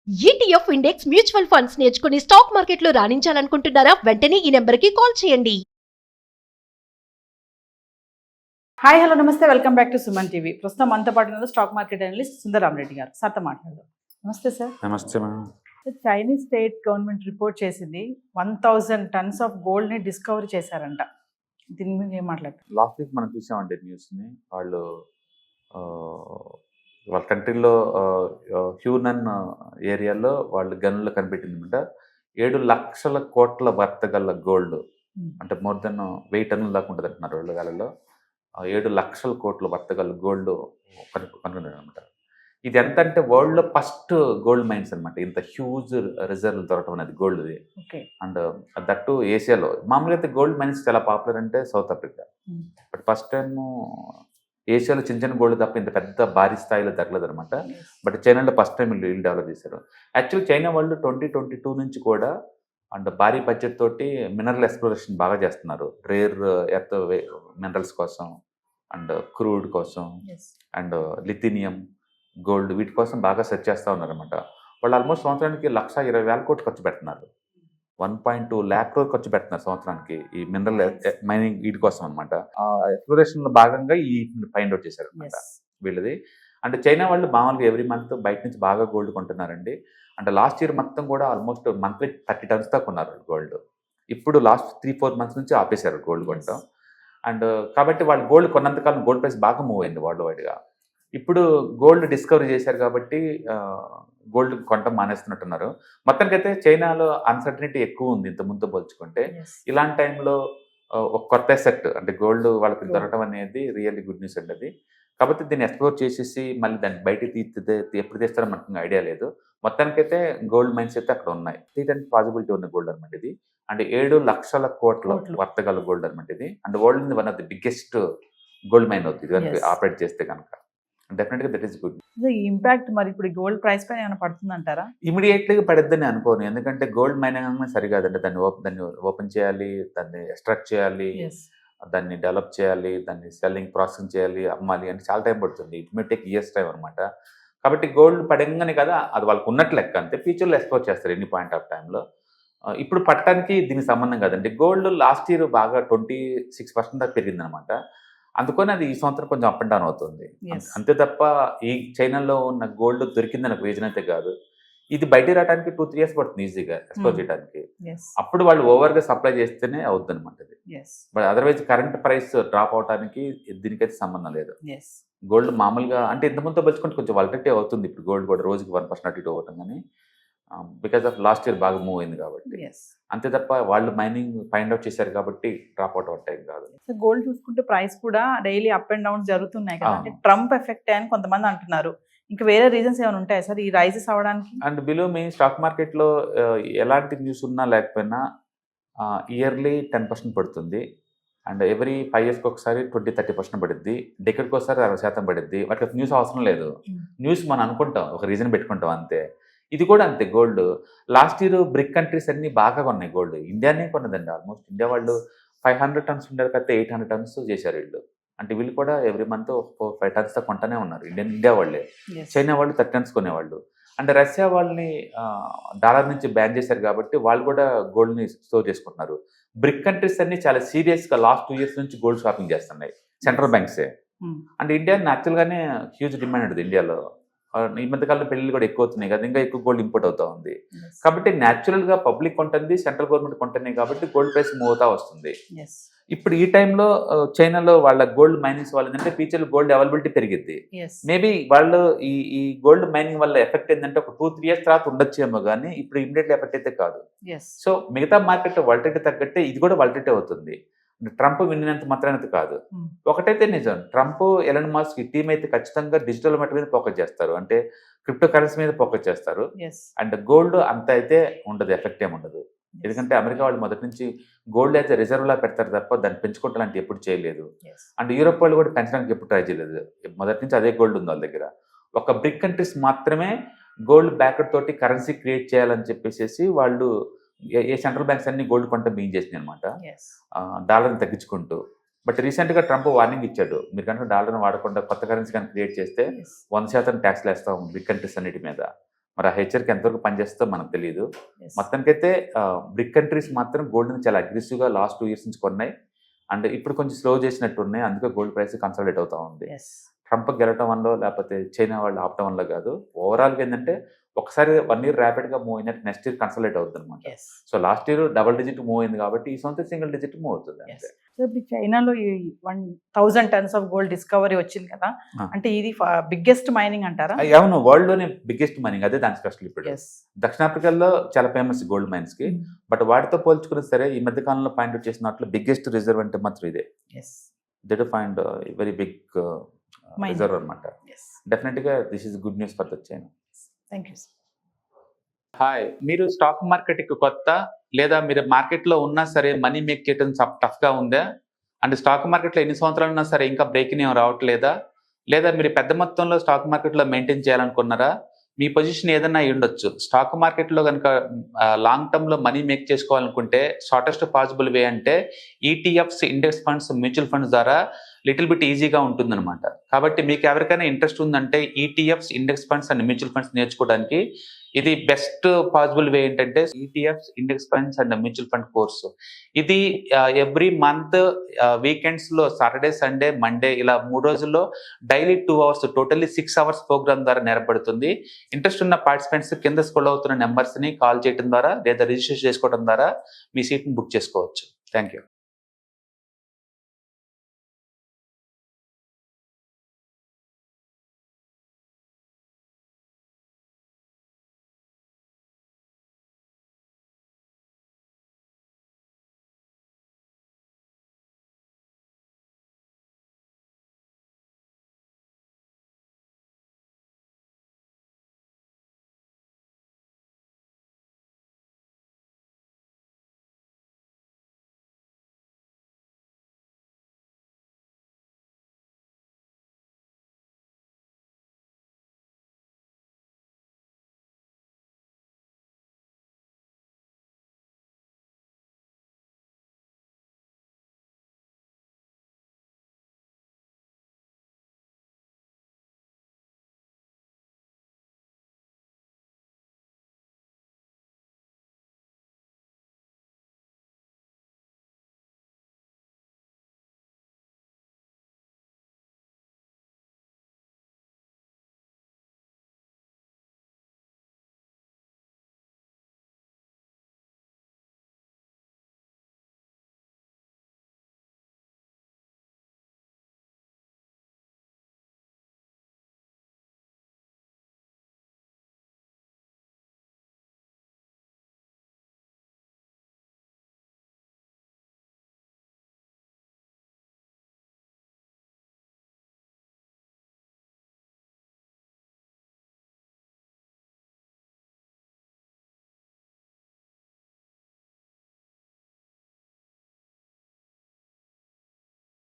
ETF index mutual funds నేర్చుకుని stock మార్కెట్లో రాణించాలనుకుంటున్నారా? వెంటనే ఈ నెంబర్కి కాల్ చేయండి. హాయ్ హలో నమస్తే, welcome back to Suman TV. ప్రస్తుతం మనతో పాటు ఉన్నారు స్టాక్ మార్కెట్ అనలిస్ట్ సుందరరామరెడ్డి గారు. సార్తో మాట్లాడదాం. నమస్తే సార్. నమస్తే madam. Chinese state government report చేసింది 1000 టన్స్ ఆఫ్ గోల్డ్ ని డిస్కవరీ చేశారంట. దీని మీద ఏం మాట్లాడతారు? లాస్ట్ వీక్ మనం చూసామండి న్యూస్ని. వాళ్ళు వాళ్ళ కంట్రీలో హ్యూనన్ ఏరియాలో వాళ్ళు గనుల్లో కనిపెట్టిందన్నమాట. 7 లక్షల కోట్ల వర్త గల గోల్డ్, అంటే మోర్ దెన్ 1000 టన్నుల దాకా ఉంటుంది అంటున్నారు వాళ్ళు గాలలో. 7 లక్షల కోట్ల వర్త గల గోల్డ్ కనుక్కున్నారు అనమాట. ఇది ఎంత అంటే వరల్డ్లో ఫస్ట్ గోల్డ్ మైన్స్ అనమాట. ఇంత హ్యూజ్ రిజర్వ్ దొరకడం అనేది గోల్డ్ది. అండ్ దట్టు ఏషియాలో. మామూలుగా అయితే గోల్డ్ మైన్స్ చాలా పాపులర్ అంటే South Africa. But first time ఏషియాలో చిన్న చిన్న గోల్డ్ తప్ప ఇంత పెద్ద భారీ స్థాయిలో తగ్గలేదు అనమాట. బట్ చైనాలో ఫస్ట్ టైం వీళ్ళు డెవలప్ చేశారు. యాక్చువల్లీ చైనా వాళ్ళు 2022 నుంచి కూడా అండ్ భారీ బడ్జెట్ తోటి మినరల్ ఎక్స్ప్లోరేషన్ బాగా చేస్తున్నారు. రేర్ ఎర్త్ మినరల్స్ కోసం అండ్ క్రూడ్ కోసం అండ్ లిథినియం, గోల్డ్, వీటి కోసం బాగా సెర్చ్ చేస్తూ ఉన్నారనమాట. వాళ్ళు ఆల్మోస్ట్ సంవత్సరానికి 1,20,000 కోట్లు ఖర్చు పెడుతున్నారు. 1.2 lakh crore ఖర్చు పెడుతున్నారు సంవత్సరానికి ఈ మినరల్ మైనింగ్ వీటి కోసం అనమాట. ఆ ఎక్స్ప్లోరేషన్ లో భాగంగా ఈ ఫైండ్ అవుట్ చేశారు అనమాట వీళ్ళది. అంటే చైనా వాళ్ళు మామూలుగా ఎవ్రీ మంత్ బయట నుంచి బాగా గోల్డ్ కొంటున్నారండి. అంటే లాస్ట్ ఇయర్ మొత్తం కూడా ఆల్మోస్ట్ మంత్లీ 30 tons దాకా కొన్నారు గోల్డ్. ఇప్పుడు లాస్ట్ 3-4 months నుంచి ఆపేశారు గోల్డ్ కొనడం. అండ్ కాబట్టి వాళ్ళు గోల్డ్ కొన్నంతకాలం గోల్డ్ ప్రైస్ బాగా మూవ్ అయింది వరల్డ్ వైడ్గా. ఇప్పుడు గోల్డ్ డిస్కవరీ చేశారు కాబట్టి గోల్డ్ కొనటం మానేస్తున్నట్టున్నారు. మొత్తానికైతే చైనాలో అన్సర్టనిటీ ఎక్కువ ఉంది ఇంత ముందు పోల్చుకుంటే. ఇలాంటి టైంలో ఒక కొత్త సెక్ట్ అంటే గోల్డ్ వాళ్ళకి దొరకడం అనేది రియల్లీ గుడ్ న్యూస్ అండి అది. కాబట్టి దీన్ని ఎక్స్ప్లోర్ చేసేసి మళ్ళీ దాన్ని బయటకు ఎప్పుడు తీస్తారో మనకు ఐడియా లేదు. మొత్తానికైతే గోల్డ్ మైన్స్ అయితే అక్కడ ఉన్నాయి. తీయడానికి పాసిబిలిటీ ఉన్న గోల్డ్ అనమాట ఇది. అంటే 7 లక్షల కోట్ల వర్తగల గోల్డ్ అనమాట ఇది. And world one of the biggest gold mine అవుతుంది కనుక ఆపరేట్ చేస్తే కనుక. డెఫినెట్గా దట్ ఈస్ గుడ్. ఈ ఇంపాక్ట్ మరి ఇప్పుడు గోల్డ్ ప్రైస్ పైన ఏమైనా పడుతుందంటారా? ఇమీడియట్లీగా పడద్దని అనుకోను. ఎందుకంటే గోల్డ్ మైనింగ్ అనేది సరికాదంటే దాన్ని ఓపెన్ చేయాలి, దాన్ని ఎక్స్ట్రాక్ట్ చేయాలి, దాన్ని డెవలప్ చేయాలి, దాన్ని సెల్లింగ్ ప్రాసెసింగ్ చేయాలి, అమ్మాలి అంటే చాలా టైం పడుతుంది. It may take years time అనమాట. కాబట్టి గోల్డ్ పడంగానే కదా అది వాళ్ళకు ఉన్నట్లు లెక్క. అంతే ఫ్యూచర్లో ఎక్స్ప్లోర్ చేస్తారు ఎన్ని పాయింట్ ఆఫ్ టైంలో. ఇప్పుడు పట్టడానికి దీనికి సంబంధం కాదండి. గోల్డ్ లాస్ట్ ఇయర్ బాగా 26% దాకా పెరిగింది అనమాట. అందుకని అది ఈ సంవత్సరం కొంచెం అప్ అండ్ డౌన్ అవుతుంది అంతే తప్ప ఈ చైనాలో ఉన్న గోల్డ్ దొరికిందని ఒక రీజన్ అయితే కాదు. ఇది బయట రావడానికి 2-3 years పడుతుంది ఈజీగా ఎక్స్ప్లోర్ చేయడానికి. అప్పుడు వాళ్ళు ఓవర్గా సప్లై చేస్తేనే అవుతుంది అనమాట ఇది. But otherwise current price drop అవడానికి దీనికైతే సంబంధం లేదు. గోల్డ్ మామూలుగా అంటే ఇంతకుముందు పెంచుకుంటే కొంచెం వాలటిలిటీ అవుతుంది. ఇప్పుడు గోల్డ్ కూడా రోజుకి 1% అటు ఇటు అవ్వటం కానీ బికాస్ ఆఫ్ లాస్ట్ ఇయర్ బాగా మూవ్ అయింది కాబట్టి. అంతే తప్ప వాళ్ళు మైనింగ్ ఫైండ్ అవుట్ చేశారు కాబట్టి డ్రాప్ అవుట్ అవుతాయి కాదు. గోల్డ్ చూసుకుంటే ప్రైస్ కూడా డైలీ అప్ అండ్ డౌన్ జరుగుతున్నాయి కదా. అంటే ట్రంప్ ఎఫెక్ట్ అని కొంతమంది అంటున్నారు. ఇంకా వేరే రీజన్స్ ఏమైనా ఉంటాయా సార్ ఈ రైజెస్ అవ్వడానికి? అండ్ బిలో మీ స్టాక్ మార్కెట్లో ఎలాంటి న్యూస్ ఉన్నా లేకపోయినా ఇయర్లీ 10% పడుతుంది. అండ్ ఎవ్రీ 5 years ఒకసారి 20-30% పడుద్ది. డెకెడ్కి ఒకసారి 60% పడుద్ది. వాటికి న్యూస్ అవసరం లేదు. న్యూస్ మనం అనుకుంటాం, ఒక రీజన్ పెట్టుకుంటాం అంతే. ఇది కూడా అంతే. Gold last year brick countries అన్ని బాగా కొన్నాయి గోల్డ్. ఇండియానే కొన్నదండి. ఆల్మోస్ట్ ఇండియా వాళ్ళు 500 tons ఉండేది అయితే 800 tons చేశారు వీళ్ళు. అంటే వీళ్ళు కూడా ఎవ్రీ మంత్ 4-5 tons తో కొంటనే ఉన్నారు. ఇండియా వాళ్ళే. చైనా వాళ్ళు 30 tons కొనేవాళ్ళు. అంటే రష్యా వాళ్ళని డాలర్ నుంచి బ్యాన్ చేశారు కాబట్టి వాళ్ళు కూడా గోల్డ్ని స్టోర్ చేసుకుంటున్నారు. బ్రిక్ కంట్రీస్ అన్ని చాలా సీరియస్గా లాస్ట్ 2 years నుంచి గోల్డ్ షాపింగ్ చేస్తున్నాయి సెంట్రల్ బ్యాంక్సే. అంటే ఇండియా యాక్చువల్గానే హ్యూజ్ డిమాండ్ ఉంటుంది ఇండియాలో. ఈ మధ్యకాలంలో పెళ్లి కూడా ఎక్కువ అవుతున్నాయి కదా, ఇంకా ఎక్కువ గోల్డ్ ఇంపోర్ట్ అవుతా ఉంది. కాబట్టి న్యాచురల్గా పబ్లిక్ కొంటుంది, సెంట్రల్ గవర్నమెంట్ కొంటున్నాయి కాబట్టి గోల్డ్ ప్రైస్ మూవ్ అవుతా వస్తుంది. ఇప్పుడు ఈ టైంలో చైనాలో వాళ్ళ గోల్డ్ మైనింగ్స్ వాళ్ళు ఏంటంటే ఫ్యూచర్ గోల్డ్ అవైలబిలిటీ పెరిగింది. మేబీ వాళ్ళు ఈ గోల్డ్ మైనింగ్ వల్ల ఎఫెక్ట్ ఏంటంటే ఒక 2-3 years తర్వాత ఉండొచ్చేమో కానీ ఇప్పుడు ఇమీడియట్లీ ఎఫెక్ట్ అయితే కాదు. సో మిగతా మార్కెట్ వాలటిలిటీ తగ్గట్టే ఇది కూడా వాలటిలిటీ అవుతుంది. ట్రంప్ విన్నంత మాత్రానైతే కాదు. ఒకటైతే నిజం, ట్రంప్ ఎలన్ మస్క్ ఈ టీం అయితే ఖచ్చితంగా డిజిటల్ మెట మీద ఫోకస్ చేస్తారు. అంటే క్రిప్టో కరెన్సీ మీద ఫోకస్ చేస్తారు. అండ్ గోల్డ్ అంత అయితే ఉండదు, ఎఫెక్ట్ ఏమి ఉండదు. ఎందుకంటే అమెరికా వాళ్ళు మొదటి నుంచి గోల్డ్ అయితే రిజర్వ్లా పెడతారు తప్ప దాన్ని పెంచుకోవటం లాంటి ఎప్పుడు చేయలేదు. అండ్ యూరోప్ వాళ్ళు కూడా పెంచడానికి ఎప్పుడు ట్రై చేయలేదు. మొదటి నుంచి అదే గోల్డ్ ఉంది వాళ్ళ దగ్గర. ఒక బ్రిక్ కంట్రీస్ మాత్రమే గోల్డ్ బ్యాకెట్ తోటి కరెన్సీ క్రియేట్ చేయాలని చెప్పేసి వాళ్ళు ఏ సెంట్రల్ బ్యాంక్స్ అన్ని గోల్డ్ కొంట బీన్ చేసినాయి అనమాట, డాలర్ని తగ్గించుకుంటూ. బట్ రీసెంట్గా ట్రంప్ వార్నింగ్ ఇచ్చాడు, మీరు కనుక డాలర్ని వాడకుండా కొత్త కరెన్సీ కనుక క్రియేట్ చేస్తే 100% ట్యాక్స్లు వేస్తాం బిగ్ కంట్రీస్ అన్నిటి మీద. మరి ఆ హెచ్చరిక ఎంతవరకు పనిచేస్తుందో మనకు తెలియదు. Yes. మొత్తానికైతే బ్రిక్ కంట్రీస్ మాత్రం గోల్డ్ని చాలా అగ్రెసివ్గా లాస్ట్ 2 years నుంచి కొన్నాయి. అండ్ ఇప్పుడు కొంచెం స్లో చేసినట్టు ఉన్నాయి. అందుకే గోల్డ్ ప్రైస్ కన్సల్టేట్ అవుతా ఉంది. Yes. ట్రంప్ గెలవటం వల్ల లేకపోతే చైనా వాళ్ళు ఆపటం వల్ల కాదు. ఓవరాల్గా ఏంటంటే ఒకసారి 1 year ర్యాపిడ్గా మూవ్ అయినట్టు నెక్స్ట్ ఇయర్ కన్సల్టేట్ అవుతుంది అనమాట. Yes. So last year double digit move అయింది కాబట్టి ఈ సంవత్సరం సింగిల్ డిజిట్ మూవ్ అవుతుంది. Yes. సో ఇప్పుడు చైనాలో ఈ 1000 tons ఆఫ్ గోల్డ్ డిస్కవరీ వచ్చింది కదా, అంటే ఇది బిగ్గెస్ట్ మైనింగ్ అంటారా? అవును, వరల్డ్ లోనే బిగ్గెస్ట్ మైనింగ్, అదే దాని స్పెషల్. ఇప్పుడు Yes. దక్షిణాఫ్రికాలో చాలా ఫేమస్ గోల్డ్ మైన్స్ కి, బట్ వాటితో పోల్చుకున్న సరే ఈ మధ్య కాలంలో పాయింట్ అవుట్ చేసినట్లు బిగ్గెస్ట్ రిజర్వ్ అంటే మాత్రం ఇదే. Yes. That find very big Mining. Reserve అనమాట. Yes. డెఫినెట్ గా this is good news for the China. Thank you. Hi, మీరు స్టాక్ మార్కెట్ కి కొత్త, లేదా మీరు మార్కెట్ లో ఉన్నా సరే మనీ మేక్ చేయడం టఫ్ గా ఉందా? అంటే స్టాక్ మార్కెట్ లో ఎన్ని సంవత్సరాలు ఉన్నా సరే ఇంకా బ్రేకింగ్ ఏం రావట్లేదా? లేదా మీరు పెద్ద మొత్తంలో స్టాక్ మార్కెట్ లో మెయింటైన్ చేయాలనుకున్నారా? మీ పొజిషన్ ఏదైనా అయి ఉండొచ్చు. స్టాక్ మార్కెట్ లో కనుక లాంగ్ టర్మ్ లో మనీ మేక్ చేసుకోవాలనుకుంటే షార్టెస్ట్ పాసిబుల్ వే అంటే ETFs, index funds, mutual funds ద్వారా లిటిల్ బిట్ ఈజీగా ఉంటుందన్నమాట. కాబట్టి మీకు ఎవరికైనా ఇంట్రెస్ట్ ఉందంటే ETFs, index funds and mutual funds నేర్చుకోవడానికి ఇది బెస్ట్ పాసిబుల్ వే ఏంటంటే ETFs, index funds and mutual fund course. ఇది ఎవ్రీ మంత్ వీకెండ్స్ లో సాటర్డే, సండే, మండే ఇలా 3 రోజుల్లో daily 2 hours, totally 6 hours program ద్వారా నేర్పడుతుంది. ఇంట్రెస్ట్ ఉన్న పార్టిసిపెంట్స్ కింద స్క్రోల్ అవుతున్న నెంబర్స్ ని కాల్ చేయడం ద్వారా లేదా రిజిస్టర్ చేసుకోవడం ద్వారా మీ సీట్ని బుక్ చేసుకోవచ్చు. Thank you.